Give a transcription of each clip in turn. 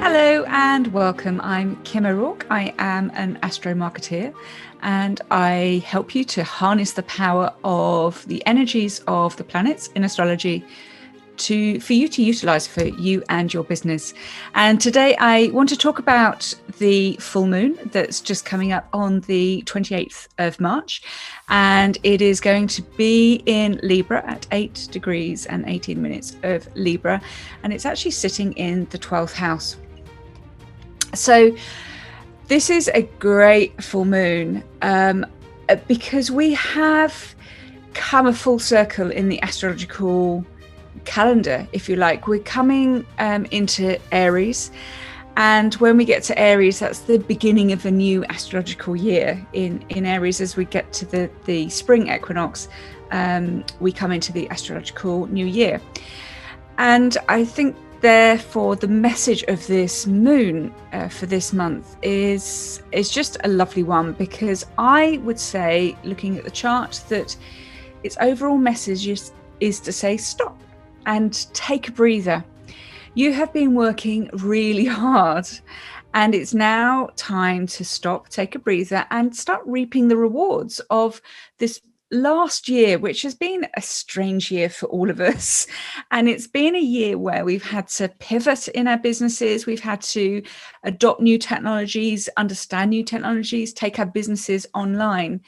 Hello and welcome. I'm Kim O'Rourke. I am an astro-marketeer and I help you to harness the power of the energies of the planets in astrology for you to utilize for you and your business. And today I want to talk about the full moon that's just coming up on the 28th of March. And it is going to be in Libra at 8 degrees and 18 minutes of Libra. And it's actually sitting in the 12th house. So this is a great full moon because we have come a full circle in the astrological calendar, if you like. We're coming into Aries, and when we get to Aries, that's the beginning of a new astrological year in Aries. As we get to the spring equinox, we come into the astrological new year. And I think therefore the message of this moon for this month is just a lovely one, because I would say, looking at the chart, that its overall message is to say stop and take a breather. You have been working really hard, and it's now time to stop, take a breather, and start reaping the rewards of this last year, which has been a strange year for all of us. And it's been a year where we've had to pivot in our businesses. We've had to adopt new technologies, understand new technologies, take our businesses online,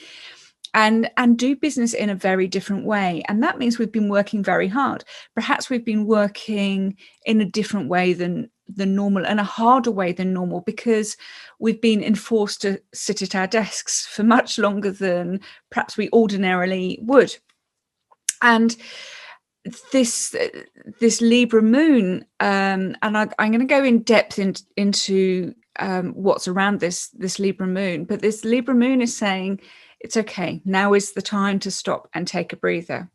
and do business in a very different way. And that means we've been working very hard. Perhaps we've been working in a different way than normal, and a harder way than normal, because we've been enforced to sit at our desks for much longer than perhaps we ordinarily would. And this Libra moon, and I'm going to go in depth into what's around this Libra moon, but this Libra moon is saying, it's okay, now is the time to stop and take a breather.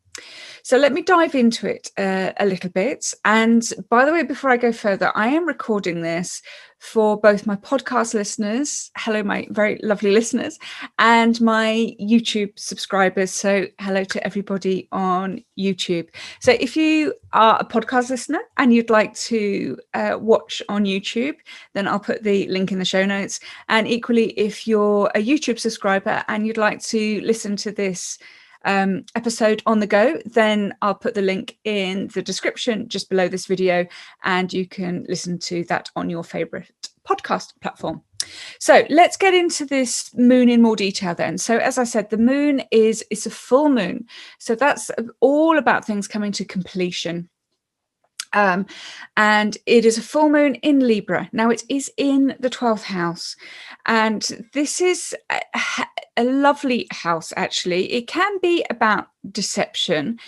So let me dive into it a little bit. And by the way, before I go further, I am recording this for both my podcast listeners, hello, my very lovely listeners, and my YouTube subscribers. So hello to everybody on YouTube. So if you are a podcast listener and you'd like to watch on YouTube, then I'll put the link in the show notes. And equally, if you're a YouTube subscriber and you'd like to listen to this episode on the go, then I'll put the link in the description just below this video, and you can listen to that on your favorite podcast platform. So let's get into this moon in more detail then. So as I said, the moon is a full moon. So that's all about things coming to completion. And it is a full moon in Libra. Now it is in the 12th house, and this is a lovely house, actually. It can be about deception,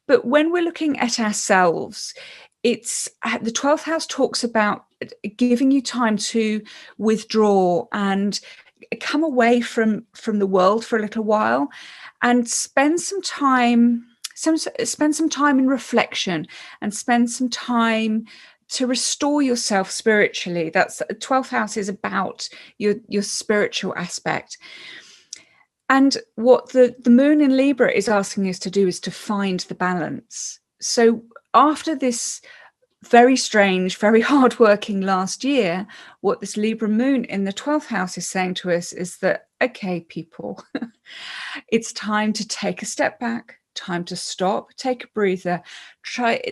but when we're looking at ourselves, it's the 12th house talks about giving you time to withdraw and come away from the world for a little while and spend some time in reflection, and spend some time to restore yourself spiritually. That's 12th house is about your spiritual aspect. And what the moon in Libra is asking us to do is to find the balance. So after this very strange, very hardworking last year, what this Libra moon in the 12th house is saying to us is that, okay, people, it's time to take a step back, time to stop, take a breather,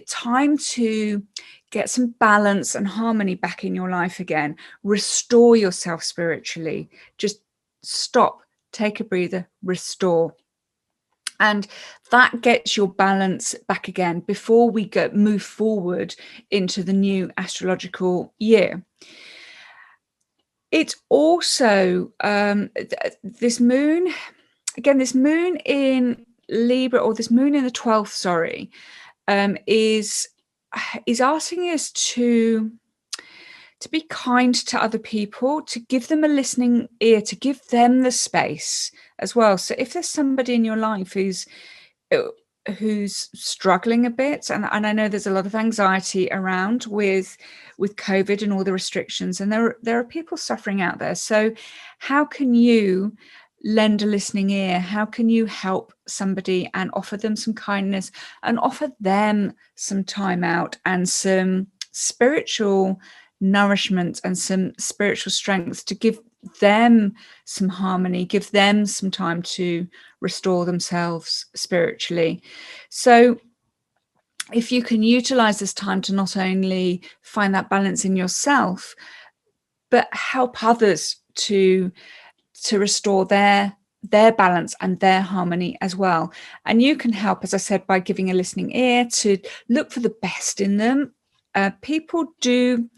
time to get some balance and harmony back in your life again, restore yourself spiritually, just stop, take a breather, restore. And that gets your balance back again before we move forward into the new astrological year. It's also this moon in Libra, or this moon in the 12th, is asking us to be kind to other people, to give them a listening ear, to give them the space as well. So if there's somebody in your life who's struggling a bit, and I know there's a lot of anxiety around with COVID and all the restrictions, and there are people suffering out there. So how can you lend a listening ear? How can you help somebody and offer them some kindness and offer them some time out and some spiritual nourishment and some spiritual strength to give them some harmony, give them some time to restore themselves spiritually? So if you can utilize this time to not only find that balance in yourself, but help others to restore their balance and their harmony as well. And you can help, as I said, by giving a listening ear to look for the best in them. People do,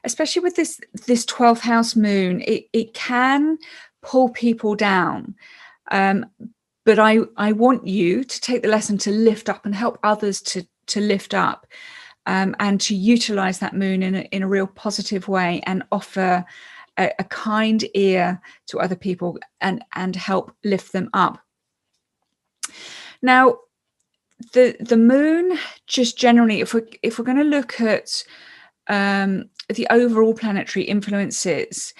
especially with this 12th house moon, it can pull people down. But I want you to take the lesson to lift up and help others to lift up, and to utilize that moon in a real positive way and offer a kind ear to other people and help lift them up. Now, the moon, just generally, if we're going to look at the overall planetary influences,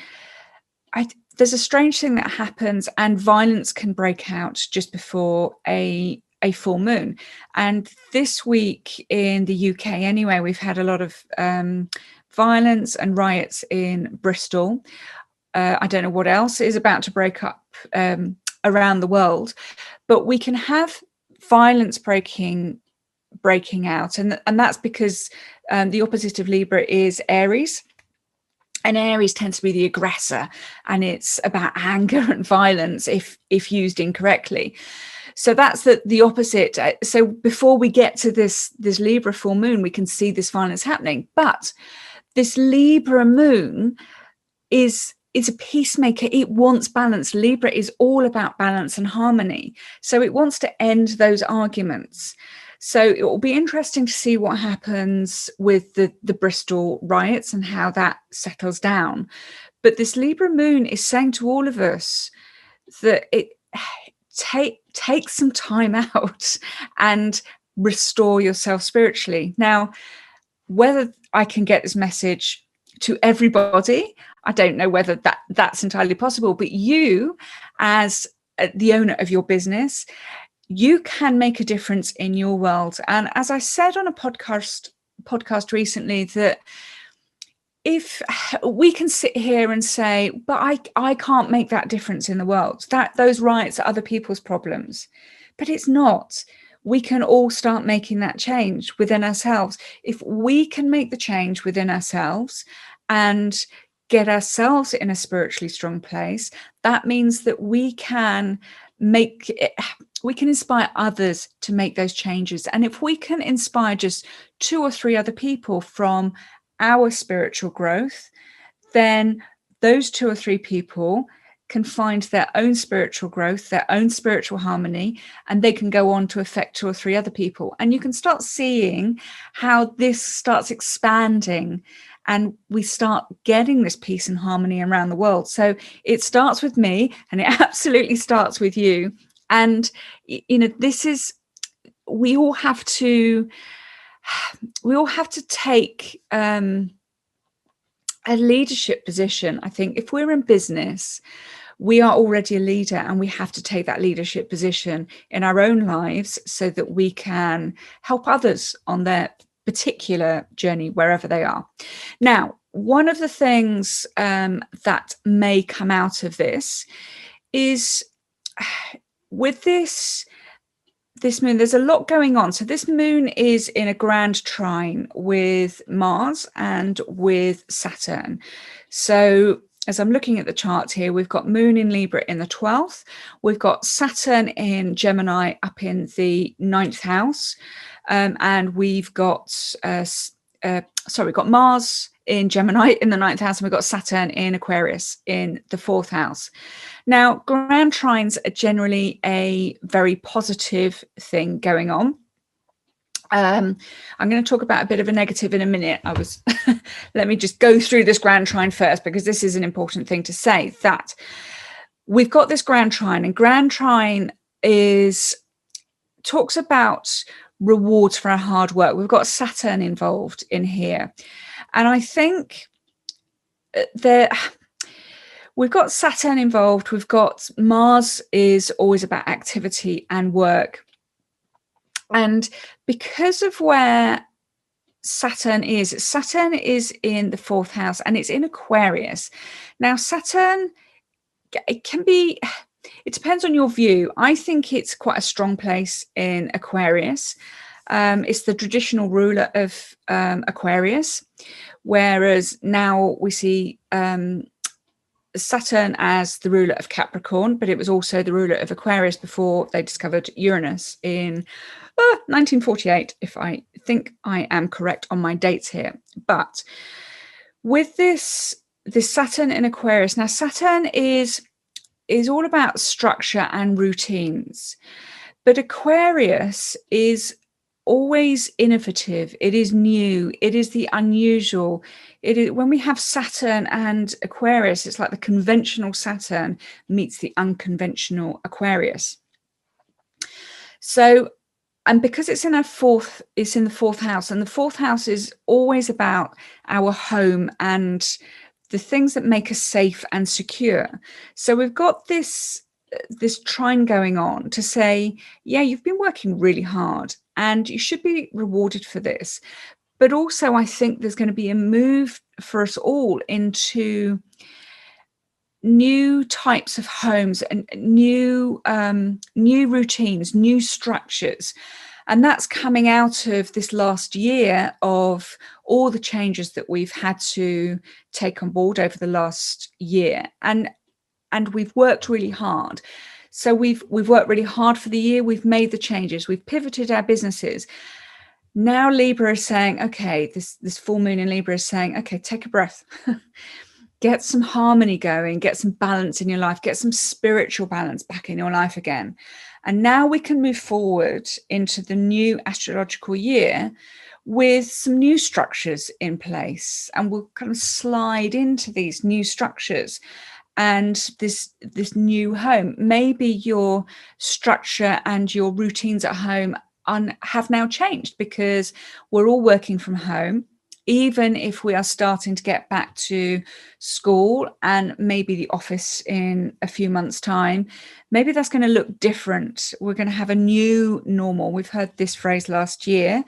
there's a strange thing that happens, and violence can break out just before a full moon. And this week in the UK, anyway, we've had a lot of violence and riots in Bristol. I don't know what else is about to break up around the world, but we can have violence breaking out, and that's because the opposite of Libra is Aries. And Aries tends to be the aggressor, and it's about anger and violence if used incorrectly. So that's the opposite. So before we get to this Libra full moon, we can see this violence happening. But this Libra moon is a peacemaker. It wants balance. Libra is all about balance and harmony. So it wants to end those arguments. So it will be interesting to see what happens with the Bristol riots and how that settles down. But this Libra moon is saying to all of us that take some time out and restore yourself spiritually. Now, whether I can get this message to everybody, I don't know whether that's entirely possible, but you, as the owner of your business, you can make a difference in your world. And as I said on a podcast recently, that if we can sit here and say, but I can't make that difference in the world, that those riots are other people's problems, but it's not. We can all start making that change within ourselves. If we can make the change within ourselves and get ourselves in a spiritually strong place, that means that we can inspire others to make those changes. And if we can inspire just 2 or 3 other people from our spiritual growth, then those 2 or 3 people can find their own spiritual growth, their own spiritual harmony, and they can go on to affect 2 or 3 other people. And you can start seeing how this starts expanding, and we start getting this peace and harmony around the world. So it starts with me, and it absolutely starts with you. And this is, we all have to take a leadership position. I think if we're in business, we are already a leader, and we have to take that leadership position in our own lives so that we can help others on their particular journey, wherever they are. Now, one of the things that may come out of this is, with this moon, there's a lot going on. So this moon is in a grand trine with Mars and with Saturn. So as I'm looking at the chart here, we've got Moon in Libra in the 12th. We've got Saturn in Gemini up in the 9th house. And we've got we've got Mars in Gemini in the 9th house, and we've got Saturn in Aquarius in the 4th house. Now, grand trines are generally a very positive thing going on. I'm going to talk about a bit of a negative in a minute. Let me just go through this grand trine first, because this is an important thing to say, that we've got this grand trine, and grand trine talks about rewards for our hard work. We've got Saturn involved in here. And I think we've got Saturn involved. We've got Mars is always about activity and work. And because of where Saturn is in the 4th house and it's in Aquarius. Now, Saturn, it depends on your view. I think it's quite a strong place in Aquarius. It's the traditional ruler of Aquarius, whereas now we see Saturn as the ruler of Capricorn, but it was also the ruler of Aquarius before they discovered Uranus in 1948, if I think I am correct on my dates here. But with this Saturn in Aquarius, now Saturn is all about structure and routines, but Aquarius is always innovative. It is new. It is the unusual. It is when we have Saturn and Aquarius, it's like the conventional Saturn meets the unconventional Aquarius. So, and because it's in the 4th house, and the 4th house is always about our home and the things that make us safe and secure. So we've got this trine going on to say, yeah, you've been working really hard and you should be rewarded for this. But also, I think there's going to be a move for us all into new types of homes and new routines, new structures. And that's coming out of this last year of all the changes that we've had to take on board over the last year. And we've worked really hard. So we've worked really hard for the year. We've made the changes. We've pivoted our businesses. Now Libra is saying, okay, this full moon in Libra is saying, okay, take a breath. Get some harmony going, get some balance in your life, get some spiritual balance back in your life again. And now we can move forward into the new astrological year with some new structures in place. And we'll kind of slide into these new structures and this new home. Maybe your structure and your routines at home have now changed because we're all working from home. Even if we are starting to get back to school and maybe the office in a few months' time, maybe that's going to look different. We're going to have a new normal. We've heard this phrase last year,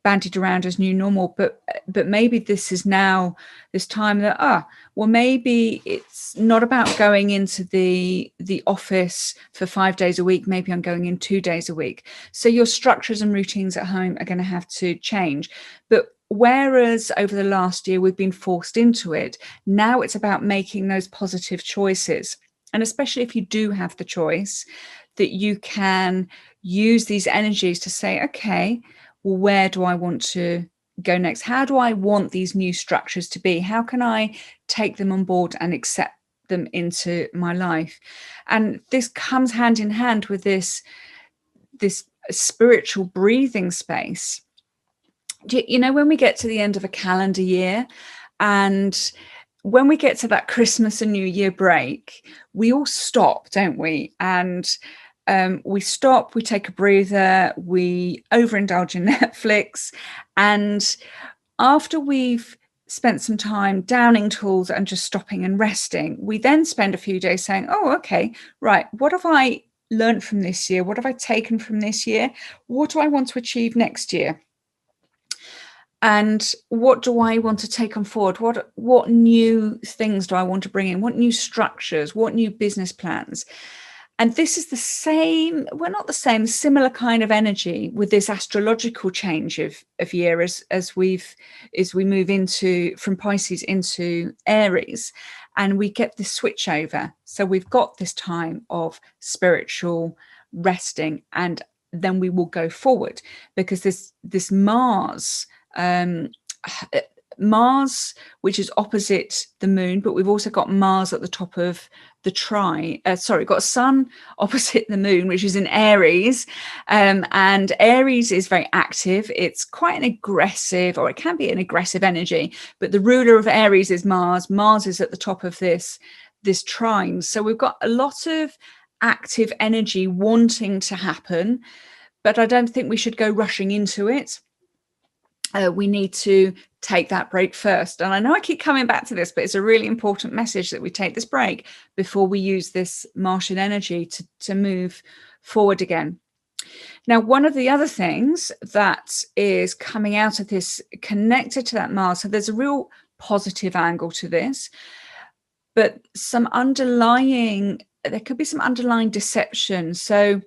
bandied around as new normal, but maybe this is now this time that, well, maybe it's not about going into the office for 5 days a week. Maybe I'm going in 2 days a week. So your structures and routines at home are going to have to change. But whereas over the last year we've been forced into it, now it's about making those positive choices. And especially if you do have the choice, that you can use these energies to say, okay, well, where do I want to go next? How do I want these new structures to be? How can I take them on board and accept them into my life? And this comes hand in hand with this spiritual breathing space. You know, when we get to the end of a calendar year and when we get to that Christmas and New Year break, we all stop, don't we? And we stop, we take a breather, we overindulge in Netflix. And after we've spent some time downing tools and just stopping and resting, we then spend a few days saying, oh, okay, right, what have I learned from this year? What have I taken from this year? What do I want to achieve next year? And what do I want to take on forward? What new things do I want to bring in? What new structures? What new business plans? And this is the same, well, not the same, similar kind of energy with this astrological change of year as we move into from Pisces into Aries, and we get this switch over. So we've got this time of spiritual resting, and then we will go forward because this Mars, which is opposite the moon, but we've also got Mars at the top of the trine. Got Sun opposite the moon, which is in Aries. And Aries is very active. It's quite an aggressive, or it can be an aggressive energy, but the ruler of Aries is Mars. Mars is at the top of this trine. So we've got a lot of active energy wanting to happen, but I don't think we should go rushing into it. we need to take that break first. And I know I keep coming back to this, but it's a really important message that we take this break before we use this Martian energy to move forward again. Now, one of the other things that is coming out of this connected to that Mars, so there's a real positive angle to this, but there could be some underlying deception. So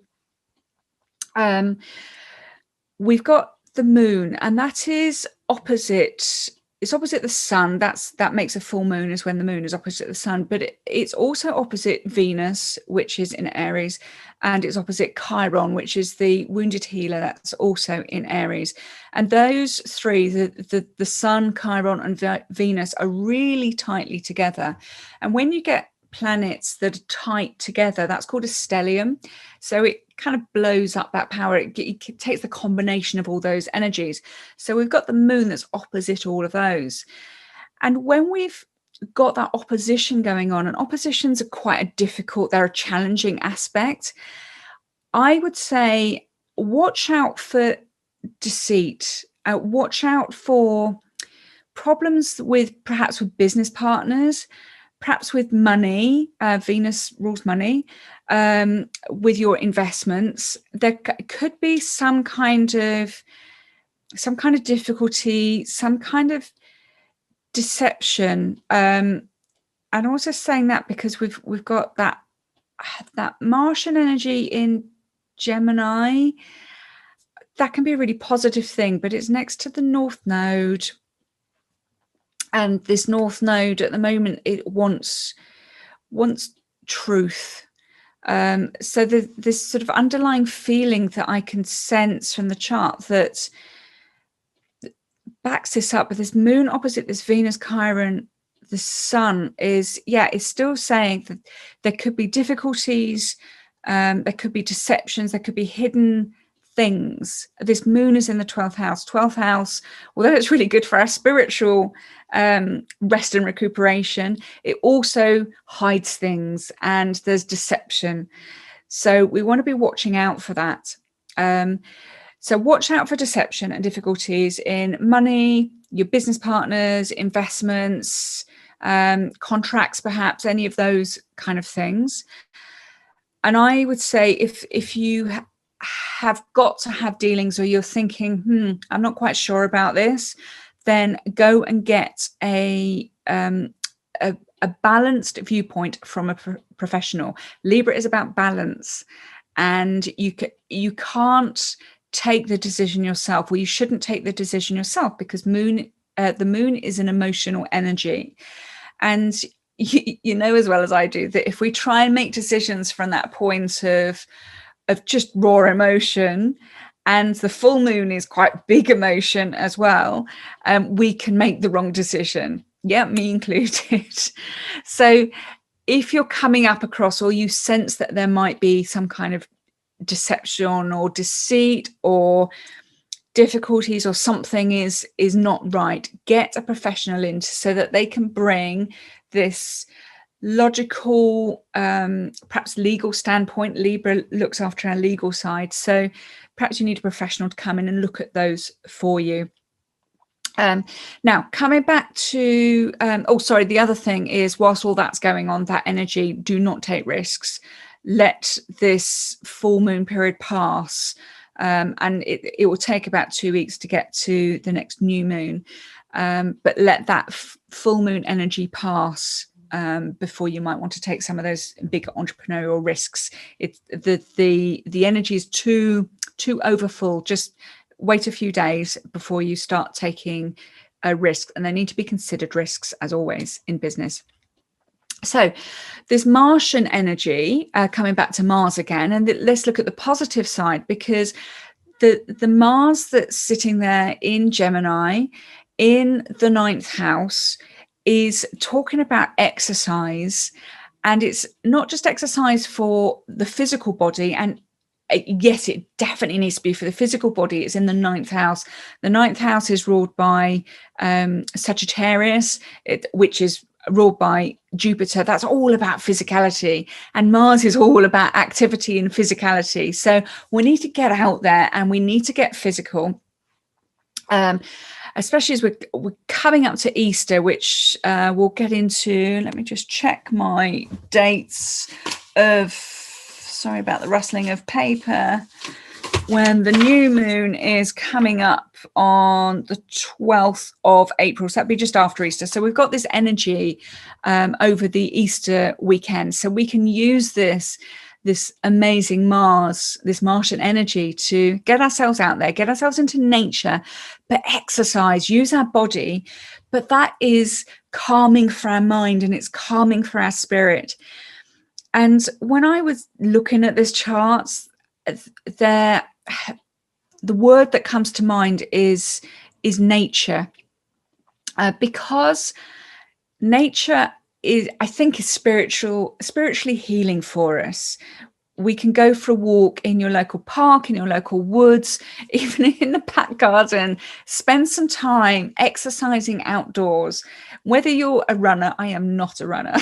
we've got the moon, and that is opposite. It's opposite the sun. That makes a full moon, is when the moon is opposite the sun. But it's also opposite Venus, which is in Aries, and it's opposite Chiron, which is the wounded healer. That's also in Aries. And those three, the sun, Chiron, and Venus, are really tightly together. And when you get planets that are tight together, that's called a stellium. So it kind of blows up that power. It takes the combination of all those energies. So we've got the moon that's opposite all of those. And when we've got that opposition going on, and oppositions are quite they're a challenging aspect, I would say watch out for deceit, watch out for problems perhaps with business partners, perhaps with money. Venus rules money. With your investments, there could be some kind of difficulty, some kind of deception. And also saying that because we've got that Martian energy in Gemini. That can be a really positive thing, but it's next to the North Node. And this North Node at the moment, it wants truth. So this sort of underlying feeling that I can sense from the chart that backs this up with this moon opposite this Venus, Chiron, the sun is still saying that there could be difficulties, there could be deceptions, there could be hidden things. This moon is in the 12th house. 12th house, although it's really good for our spiritual rest and recuperation, it also hides things, and there's deception. So we want to be watching out for that. So watch out for deception and difficulties in money, your business partners, investments, contracts, perhaps, any of those kind of things. And I would say if you have got to have dealings, or you're thinking, I'm not quite sure about this, then go and get a balanced viewpoint from a professional. Libra is about balance, and you can't take the decision yourself. Well, you shouldn't take the decision yourself, because the moon is an emotional energy, and you know as well as I do that if we try and make decisions from that point of just raw emotion, and the full moon is quite big emotion as well, we can make the wrong decision. Yeah, me included. So if you're coming up across, or you sense that there might be some kind of deception or deceit or difficulties, or something is not right, get a professional in so that they can bring this logical, perhaps legal standpoint. Libra looks after our legal side, so perhaps you need a professional to come in and look at those for you. Now, coming back to the other thing is, whilst all that's going on, that energy, do not take risks. Let this full moon period pass, and it will take about 2 weeks to get to the next new moon, but let that full moon energy pass before you might want to take some of those big entrepreneurial risks. It's the energy is too overfull. Just wait a few days before you start taking a risk, and they need to be considered risks, as always in business. So this Martian energy, coming back to Mars again, and let's look at the positive side, because the Mars that's sitting there in Gemini in the 9th house is talking about exercise, and it's not just exercise for the physical body. And yes, it definitely needs to be for the physical body. It's in the 9th house. The 9th house is ruled by Sagittarius, which is ruled by Jupiter. That's all about physicality, and Mars is all about activity and physicality. So we need to get out there and we need to get physical. especially as we're coming up to Easter, which we'll get into. Let me just check my dates of, sorry about the rustling of paper, when the new moon is coming up on the 12th of April. So that'd be just after Easter. So we've got this energy over the Easter weekend. So we can use this amazing Mars, this Martian energy, to get ourselves out there, get ourselves into nature, but exercise, use our body. But that is calming for our mind and it's calming for our spirit. And when I was looking at this chart, the word that comes to mind is nature, because nature is, I think, is spiritually healing for us. We can go for a walk in your local park, in your local woods, even in the back garden. Spend some time exercising outdoors. Whether you're a runner, I am not a runner,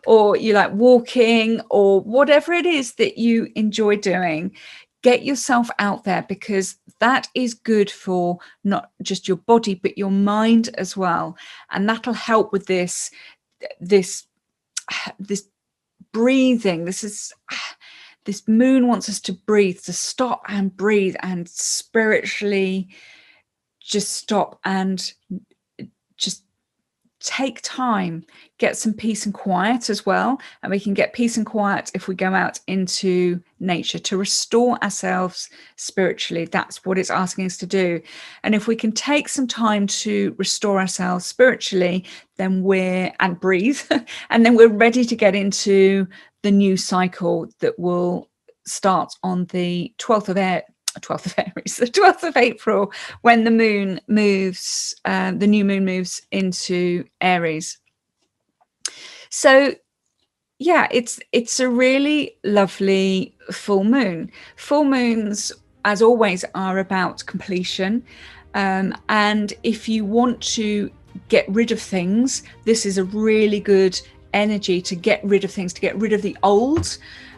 or you like walking, or whatever it is that you enjoy doing, get yourself out there, because that is good for not just your body, but your mind as well. And that'll help with this breathing. This moon wants us to breathe, to stop and breathe, and spiritually just stop and just take time, get some peace and quiet as well. And we can get peace and quiet if we go out into nature to restore ourselves spiritually. That's what it's asking us to do. And if we can take some time to restore ourselves spiritually, then and breathe, and then we're ready to get into the new cycle that will start on the 12th of Aries, the 12th of April, when the moon moves, the new moon moves into Aries. So yeah, it's a really lovely full moon. Full moons, as always, are about completion. And if you want to get rid of things, this is a really good energy to get rid of things, to get rid of the old.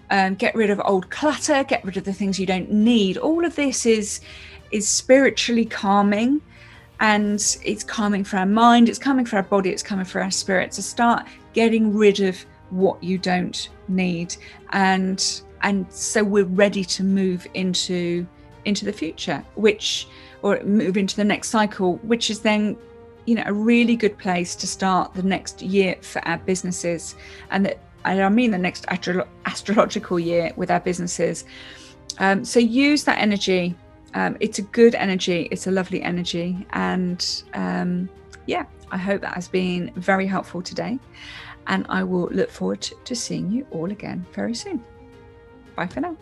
Get rid of old clutter, get rid of the things you don't need. All of this is spiritually calming, and it's calming for our mind, it's calming for our body, it's calming for our spirit, to start getting rid of what you don't need. And so we're ready to move into the future, or move into the next cycle, which is then, a really good place to start the next year for our businesses. And I mean the next astrological year with our businesses. So use that energy. It's a good energy. It's a lovely energy. And I hope that has been very helpful today. And I will look forward to seeing you all again very soon. Bye for now.